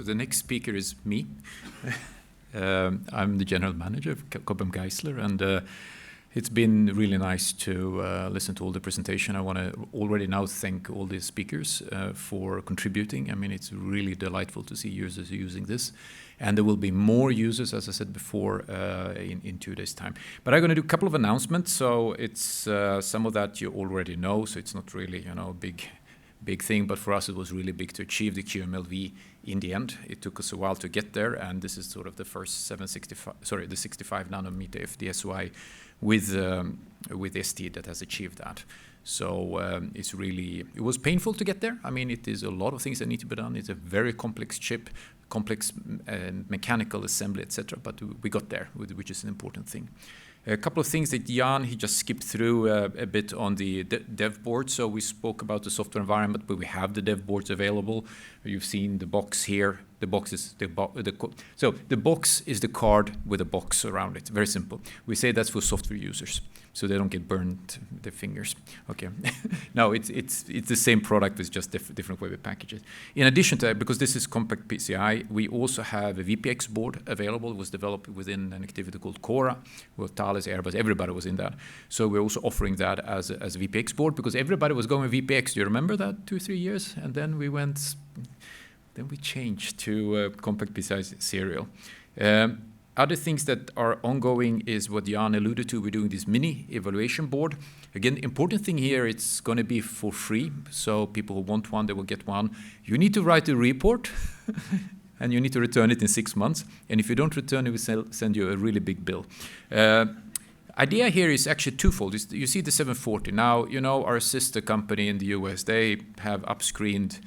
So the next speaker is me. I'm the general manager of Habinc Gaisler, and it's been really nice to listen to all the presentation. I want to already now thank all the speakers for contributing. I mean, it's really delightful to see users using this. And there will be more users, as I said before, in 2 days' time. But I'm going to do a couple of announcements. So it's some of that you already know, so it's not really, a big thing, but for us it was really big to achieve the QMLV in the end. It took us a while to get there, and this is sort of the first the 65 nanometer FD-SOI with ST that has achieved that. So it was painful to get there. I mean, it is a lot of things that need to be done. It's a very complex chip, complex mechanical assembly, etc. But we got there, which is an important thing. A couple of things that Jan, he just skipped through a bit on the dev board. So we spoke about the software environment, but we have the dev boards available. You've seen the box here. The box is the box is the card with a box around it. Very simple. We say that's for software users, so they don't get burned their fingers. Okay. No, it's the same product with just different way we package it. In addition to that, because this is compact PCI, we also have a VPX board available. It was developed within an activity called Cora, where Thales, Airbus, everybody was in that. So we're also offering that as a VPX board because everybody was going VPX. Do you remember that 2 or 3 years? And then we changed to compact PCI serial. Other things that are ongoing is what Jan alluded to. We're doing this mini evaluation board. Again, important thing here, it's going to be for free. So people who want one, they will get one. You need to write a report, and you need to return it in 6 months. And if you don't return it, we send you a really big bill. Idea here is actually twofold. You see the 740. Now, our sister company in the US, they have upscreened,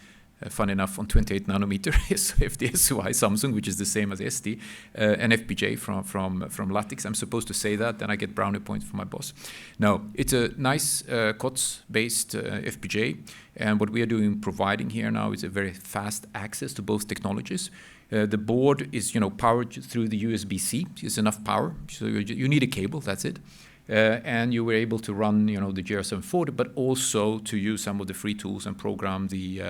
fun enough, on 28 nanometer FD-SOI Samsung, which is the same as ST, an FPGA from Lattice. I'm supposed to say that, then I get brownie points from my boss. No, it's a nice COTS-based FPGA, and what we are doing, providing here now, is a very fast access to both technologies. The board is, powered through the USB-C. It's enough power, so you need a cable. That's it. And you were able to run, the GR740, but also to use some of the free tools and program the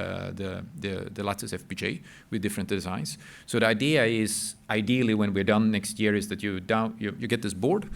Lattice FPGA with different designs. So the idea is, ideally, when we're done next year, is that you get this board,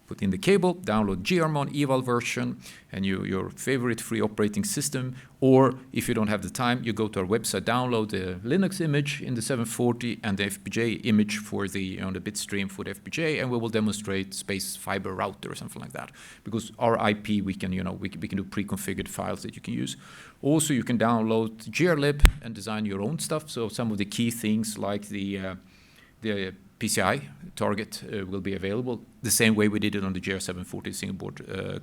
put in the cable, download GRMon eval version, and your favorite free operating system. Or if you don't have the time, you go to our website, download the Linux image in the 740 and the FPGA image for the bit stream for the FPGA, and we will demonstrate space fiber router or something like that. Because our IP, we can do pre-configured files that you can use. Also, you can download grlib and design your own stuff. So some of the key things like the PCI target will be available the same way we did it on the GR740 single board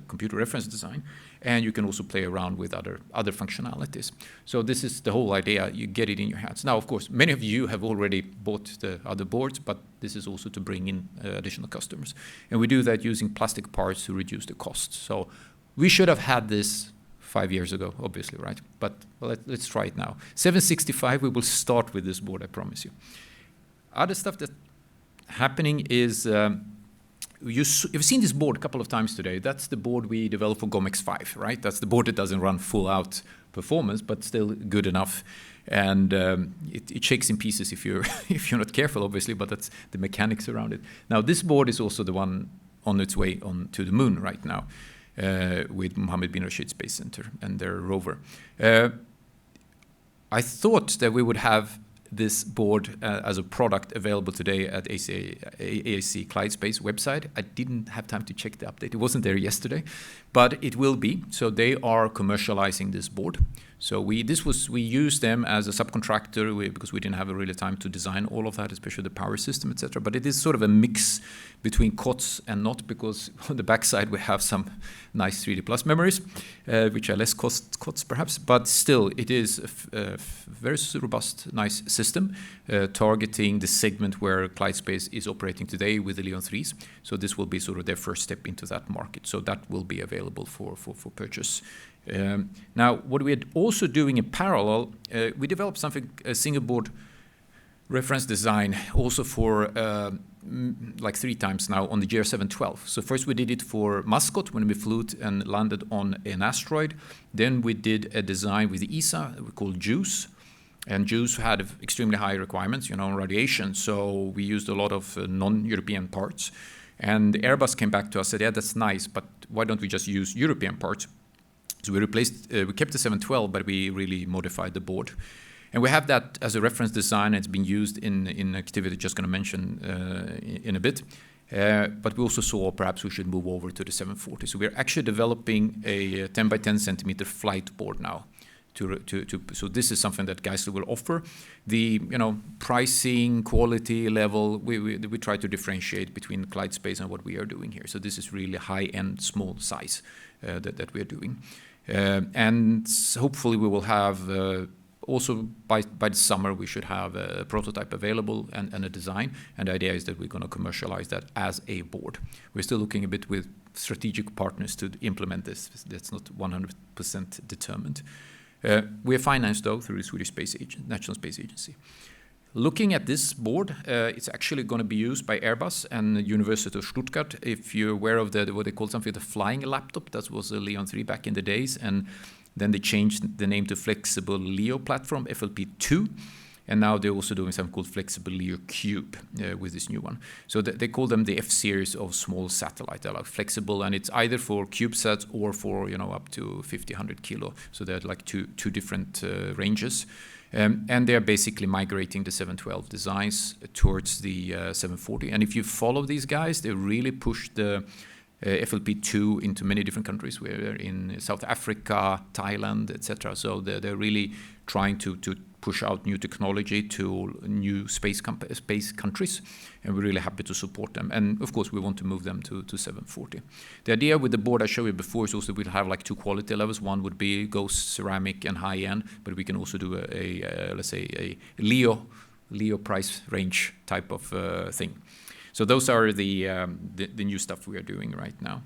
computer reference design, and you can also play around with other functionalities. So this is the whole idea. You get it in your hands. Now, of course, many of you have already bought the other boards, but this is also to bring in additional customers, and we do that using plastic parts to reduce the cost. So we should have had this 5 years ago, obviously, right? But let's try it now. 765, we will start with this board, I promise you. Other stuff that happening is, you've seen this board a couple of times today. That's the board we developed for GOMX5, right? That's the board that doesn't run full out performance, but still good enough. And it shakes in pieces if you're not careful, obviously, but that's the mechanics around it. Now, this board is also the one on its way on to the moon right now with Mohammed bin Rashid Space Center and their rover. I thought that we would have this board as a product available today at AAC Clyde Space website. I didn't have time to check the update. It wasn't there yesterday, but it will be. So they are commercializing this board. So we used them as a subcontractor because we didn't have really time to design all of that, especially the power system, etc. But it is sort of a mix between COTS and not, because on the backside we have some nice 3D Plus memories, which are less COTS perhaps, but still it is a very robust, nice system targeting the segment where Clyde Space is operating today with the Leon 3s. So this will be sort of their first step into that market. So that will be available for purchase. Now, what we're also doing in parallel, we developed something, a single board reference design, also for like 3 times now on the GR712. So first we did it for Mascot when we flew and landed on an asteroid. Then we did a design with the ESA we called JUICE. And Jews had extremely high requirements, on radiation. So we used a lot of non-European parts. And Airbus came back to us and said, yeah, that's nice, but why don't we just use European parts? So we kept the 712, but we really modified the board. And we have that as a reference design. It's been used in activity just going to mention in a bit. But we also saw perhaps we should move over to the 740. So we're actually developing a 10 by 10 centimeter flight board now. So this is something that Gaisler will offer. The pricing, quality level, we try to differentiate between Clyde Space and what we are doing here. So this is really high-end, small size that we are doing. And hopefully we will have also by the summer we should have a prototype available and a design. And the idea is that we're going to commercialize that as a board. We're still looking a bit with strategic partners to implement this. That's not 100% determined. We are financed, though, through the Swedish National Space Agency. Looking at this board, it's actually going to be used by Airbus and the University of Stuttgart. If you're aware of what they call something, the flying laptop, that was a Leon 3 back in the days. And then they changed the name to Flexible LEO Platform, FLP2. And now they're also doing something called Flexible LEO Cube with this new one. So they call them the F-series of small satellite. They're like flexible, and it's either for CubeSats or for up to 50, 100 kilo. So they're like two different ranges. And they're basically migrating the 712 designs towards the 740. And if you follow these guys, they really push the FLP2 into many different countries. We're in South Africa, Thailand, etc. So they're really trying to push out new technology to new space countries, and we're really happy to support them. And of course, we want to move them to 740. The idea with the board I showed you before is also we'll have like two quality levels. One would be ghost, ceramic, and high end, but we can also do let's say a Leo price range type of thing. So those are the new stuff we are doing right now.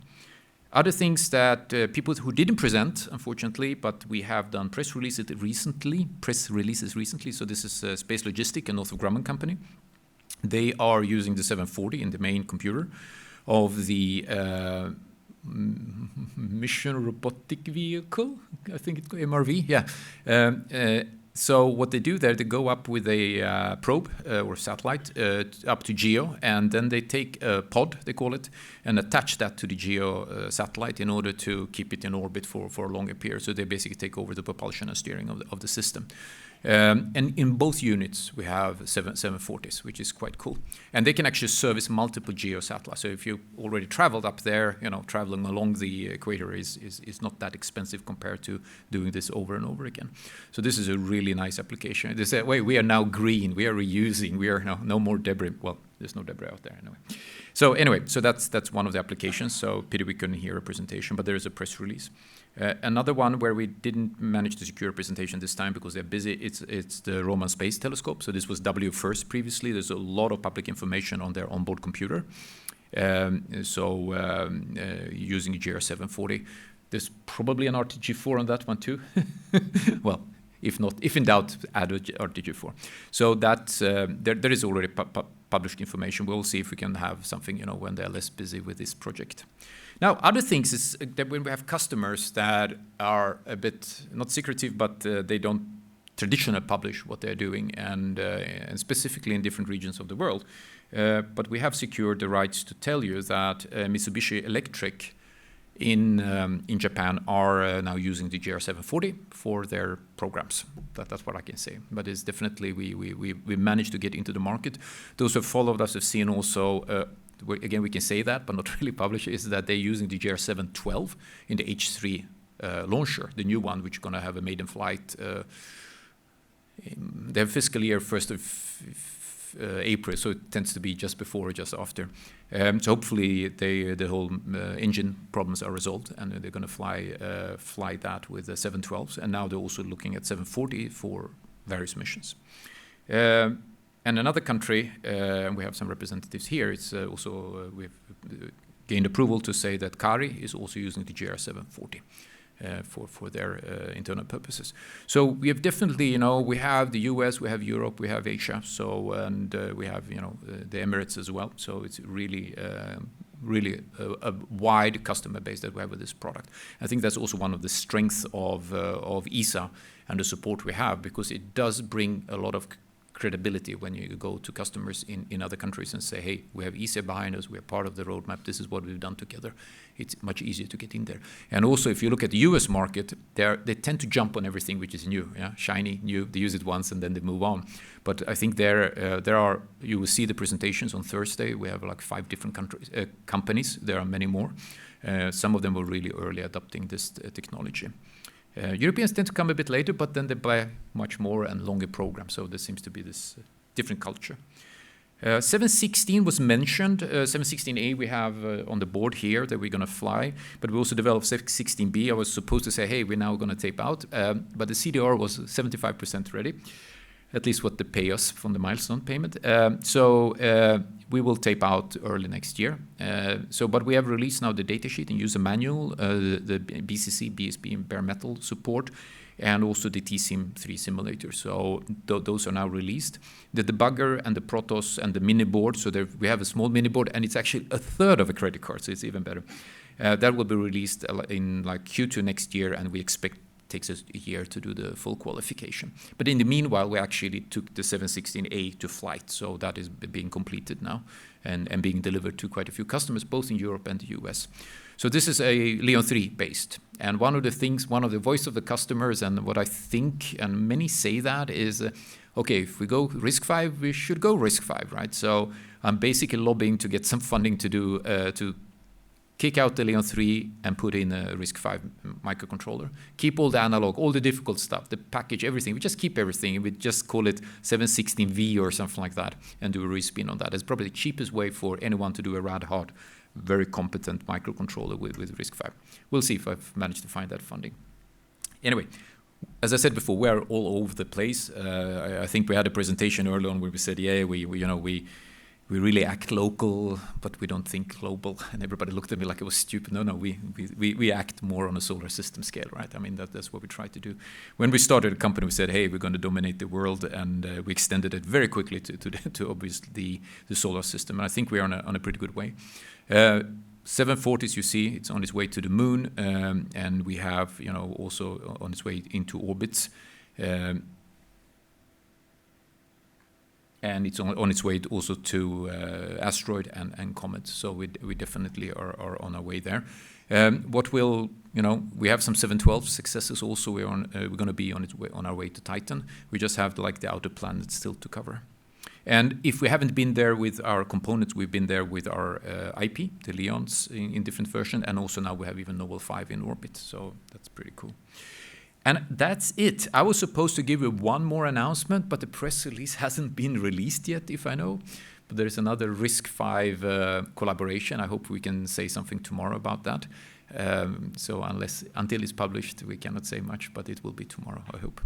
Other things that people who didn't present, unfortunately, but we have done press releases recently. So this is Space Logistic, a Northrop Grumman company. They are using the 740 in the main computer of the Mission Robotic Vehicle, I think it's MRV, yeah. So what they do there, they go up with a probe or satellite up to GEO, and then they take a pod, they call it, and attach that to the GEO satellite in order to keep it in orbit for a longer period. So they basically take over the propulsion and steering of the system. And in both units, we have 740s, which is quite cool. And they can actually service multiple GEO satellites. So if you already traveled up there, traveling along the equator is not that expensive compared to doing this over and over again. So this is a really nice application. They say, wait, we are now green. We are reusing. We are no more debris. Well, there's no debris out there anyway. So anyway, so that's one of the applications. So pity we couldn't hear a presentation, but there is a press release. Another one where we didn't manage to secure a presentation this time because they're busy, it's the Roman Space Telescope. So this was WFIRST previously. There's a lot of public information on their onboard computer. Using a GR740. There's probably an RTG4 on that one too. Well, if in doubt, add RTG4. So that's, there is already published information. We'll see if we can have something, when they're less busy with this project. Now, other things is that when we have customers that are a bit, not secretive, but they don't traditionally publish what they're doing, and specifically in different regions of the world. But we have secured the rights to tell you that Mitsubishi Electric in Japan are now using the GR740 for their programs. That's what I can say. But it's definitely, we managed to get into the market. Those who have followed us have seen also, again, we can say that, but not really publish, is that they're using the GR712 in the H3 launcher, the new one, which is going to have a maiden flight. They have fiscal year 1st of April, so it tends to be just before or just after. So hopefully the whole engine problems are resolved, and they're going to fly that with the 712s. And now they're also looking at 740 for various missions. And another country, we have some representatives here, it's also, we've gained approval to say that CAES is also using the GR740 for their internal purposes. So we have definitely, we have the US, we have Europe, we have Asia, so, and we have, the Emirates as well. So it's really really a wide customer base that we have with this product. I think that's also one of the strengths of ESA and the support we have, because it does bring a lot of credibility when you go to customers in other countries and say, hey, we have ESA behind us, we're part of the roadmap, this is what we've done together. It's much easier to get in there. And also, if you look at the US market, they tend to jump on everything which is new, shiny, new, they use it once and then they move on. But I think there are, you will see the presentations on Thursday, we have like 5 different companies, there are many more. Some of them were really early adopting this technology. Europeans tend to come a bit later, but then they buy much more and longer programs. So there seems to be this different culture. 716 was mentioned. 716A we have on the board here that we're going to fly, but we also developed 716B. I was supposed to say, hey, we're now going to tape out, but the CDR was 75% ready, at least what they pay us from the milestone payment. So we will tape out early next year. But we have released now the datasheet and user manual, the BCC, BSP, and bare metal support, and also the TSIM3 simulator. So those are now released. The debugger and the Protos and the mini board. So we have a small mini board, and it's actually a third of a credit card, so it's even better. That will be released in like Q2 next year, and we expect takes us a year to do the full qualification. But in the meanwhile, we actually took the 716A to flight, so that is being completed now and being delivered to quite a few customers, both in Europe and the US. So this is a Leon 3 based. And one of the voice of the customers, and what I think, and many say that, is, okay, if we go RISC-V, we should go RISC-V, right? So I'm basically lobbying to get some funding to do, to kick out the Leon 3 and put in a RISC-V microcontroller. Keep all the analog, all the difficult stuff, the package, everything. We just keep everything. We just call it 716V or something like that and do a respin on that. It's probably the cheapest way for anyone to do a rad hard, very competent microcontroller with RISC-V. We'll see if I've managed to find that funding. Anyway, as I said before, we are all over the place. I think we had a presentation early on where we said, yeah, we really act local, but we don't think global. And everybody looked at me like it was stupid. No, we act more on a solar system scale, right? I mean, that's what we try to do. When we started a company, we said, hey, we're going to dominate the world, and we extended it very quickly to obviously the solar system. And I think we're on a pretty good way. 740s, you see, it's on its way to the moon, and we have, also on its way into orbits. And it's on its way also to asteroid and comet. So we definitely are on our way there. We have some 712 successes also. We're going to be on our way to Titan. We just have the outer planets still to cover. And if we haven't been there with our components, we've been there with our IP, the Leons in different versions, and also now we have even Noble 5 in orbit. So that's pretty cool. And that's it. I was supposed to give you one more announcement, but the press release hasn't been released yet, if I know. But there's another RISC-V collaboration. I hope we can say something tomorrow about that. So until it's published, we cannot say much, but it will be tomorrow, I hope.